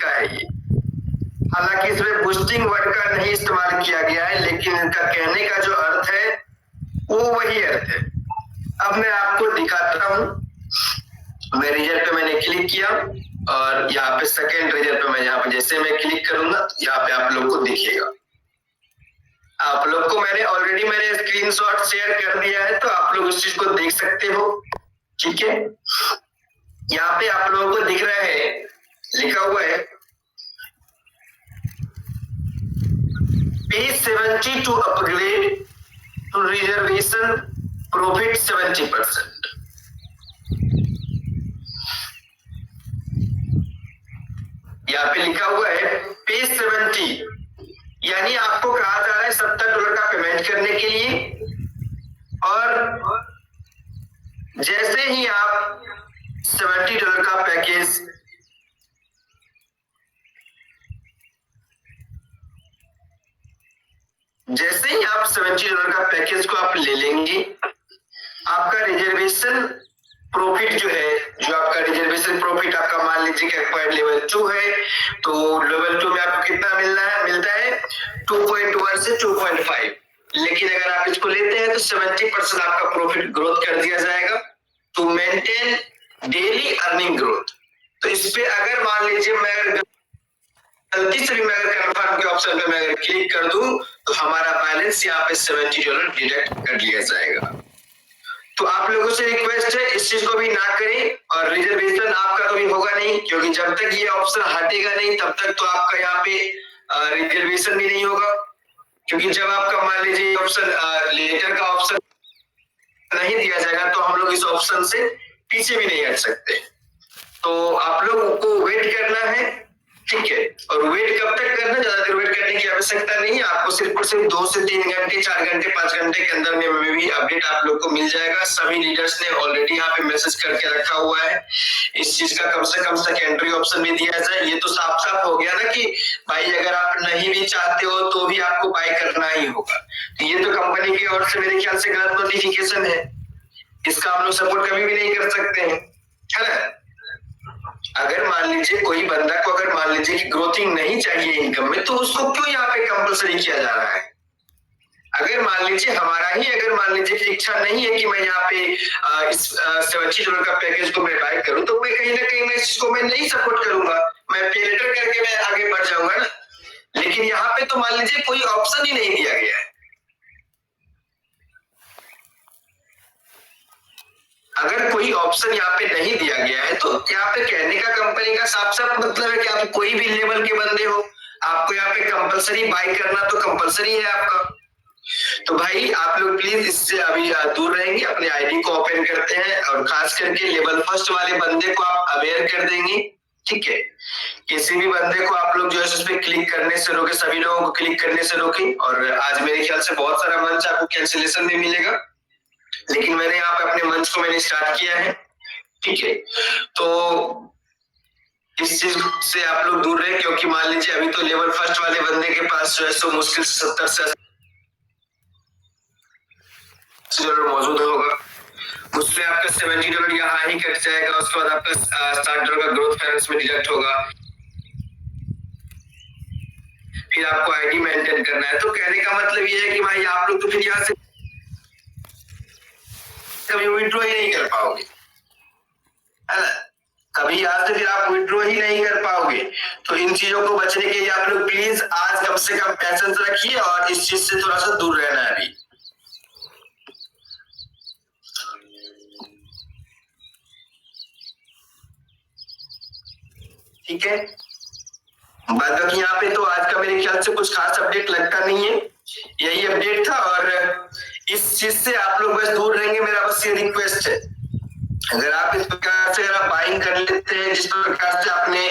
का है ये। हालांकि इसमें बूस्टिंग वर्ड का नहीं इस्तेमाल किया गया है, लेकिन इनका कहने का जो अर्थ है वो वही अर्थ है। अब मैं आपको दिखाता हूं। मैं रिजल्ट पे मैंने क्लिक किया और यहाँ पे सेकेंड रिजल्ट पे मैं यहाँ पे जैसे मैं क्लिक करूंगा यहाँ पे आप लोग को दिखेगा। आप लोग को मैंने ऑलरेडी मेरे स्क्रीनशॉट शेयर कर दिया है, तो आप लोग उस चीज को देख सकते हो। ठीक है, यहाँ पे आप लोगों को दिख रहा है, लिखा हुआ है page 70 to upgrade to reservation profit 70%। यहाँ पे लिखा हुआ है पेज 70, यानी आपको कहा जा रहा है $70 का पेमेंट करने के लिए, और जैसे ही आप $70 का पैकेज $70 का पैकेज को आप ले लेंगे, आपका रिजर्वेशन प्रॉफिट जो है, जो आपका रिजर्वेशन प्रॉफिट आपका मान लीजिए कि एक्वायर्ड लेवल 2 है, तो लेवल 2 में आपको कितना मिलता है 2.1 से 2.5। लेकिन अगर आप इसको लेते हैं तो 70% आपका प्रॉफिट ग्रोथ कर दिया जाएगा to maintain daily earning growth. तो इस पे अगर मान लीजिए मैं गलती से भी मैं अगर कन्फर्म के ऑप्शन पे मैं अगर क्लिक कर दूं तो हमारा बैलेंस यहाँ पे $70 डिडक्ट कर लिया जाएगा। तो आप लोगों से रिक्वेस्ट है इस चीज को भी ना करें, और रिजर्वेशन आपका कभी होगा नहीं, क्योंकि जब तक ये ऑप्शन हटेगा नहीं तब तक तो आपका यहाँ पे रिजर्वेशन भी नहीं होगा। क्योंकि जब आपका मान लीजिए ऑप्शन लेटर का ऑप्शन नहीं दिया जाएगा तो हम लोग इस ऑप्शन से पीछे भी नहीं हट सकते। तो आप लोगों को वेट करना है, ठीक है। और वेट कब तक करना, ज्यादा देर वेट करने की आवश्यकता नहीं है। आपको सिर्फ और सिर्फ 2 से 3 घंटे, 4 घंटे, 5 घंटे के अंदर में भी अपडेट आप लोग को मिल जाएगा। सभी लीडर्स ने ऑलरेडी यहाँ पे मैसेज करके रखा हुआ है। इस चीज का कम से कम सेकेंडरी ऑप्शन भी दिया जाए। ये तो साफ साफ हो गया ना कि भाई अगर आप नहीं भी चाहते हो तो भी आपको बाय करना ही होगा। तो ये तो कंपनी की ओर से मेरे ख्याल से गलत नोटिफिकेशन है, इसका हम लोग सपोर्ट कभी भी नहीं कर सकते हैं, है ना। अगर मान लीजिए कोई बंदा को अगर मान लीजिए कि ग्रोथिंग नहीं चाहिए इनकम में, तो उसको क्यों यहाँ पे कंपलसरी किया जा रहा है। अगर मान लीजिए हमारा ही अगर मान लीजिए कि इच्छा नहीं है कि मैं यहाँ पे इस $70 का पैकेज को मैं बाय करूं, तो मैं कहीं ना कहीं मैं इसको मैं नहीं सपोर्ट करूंगा, मैं पे लेटर करके मैं आगे बढ़ जाऊंगा ना। लेकिन यहाँ पे तो मान लीजिए कोई ऑप्शन ही नहीं दिया गया है। अगर कोई ऑप्शन यहाँ पे नहीं दिया गया है तो यहाँ पे कहने का कंपनी का साफ साफ मतलब है कि आप कोई भी लेवल के बंदे हो, आपको यहाँ पे कंपलसरी बाय करना तो कंपलसरी है आपका। तो भाई आप लोग प्लीज इससे अभी दूर रहेंगे, अपने आईडी को ओपन करते हैं और खास करके लेवल फर्स्ट वाले बंदे को आप अवेयर कर देंगे, ठीक है। किसी भी बंदे को आप लोग जो है उस पर क्लिक करने से रोके, सभी लोगों को क्लिक करने से रोके। और आज मेरे ख्याल से बहुत सारा मंच आपको कैंसिलेशन में मिलेगा, लेकिन मैंने यहाँ पे अपने मंच को मैंने स्टार्ट किया है, ठीक है। तो इस चीज से आप लोग दूर रहे, क्योंकि मान लीजिए अभी तो लेवल फर्स्ट वाले बंदे के पास जो है सो मुश्किल से 70 से $80 मौजूद होगा। उसमें आपका $70 यहाँ ही कट जाएगा, उसके बाद आपका $60 का ग्रोथ फाइनेंस में डिडक्ट होगा, फिर आपको आईडी मेंटेन करना है। तो कहने का मतलब ये है कि भाई आप लोग तो फिर यहाँ से कभी विड्रॉ ही नहीं कर पाओगे, है ना। कभी यहाँ से फिर आप विड्रॉ ही नहीं कर पाओगे। तो इन चीजों को बचने के लिए आप लोग प्लीज आज कम से कम पेशेंस रखिए और इस चीज से थोड़ा सा दूर रहना है अभी। ठीक है, बाद बाकी यहाँ पे तो आज का मेरे ख्याल से कुछ खास अपडेट लगता नहीं है, यही अपडेट था। और इस चीज से आप लोग बस दूर रहेंगे, मेरा बस ये रिक्वेस्ट है। अगर आप इस प्रकार से अगर आप बाइंग कर लेते हैं, जिस प्रकार से आपने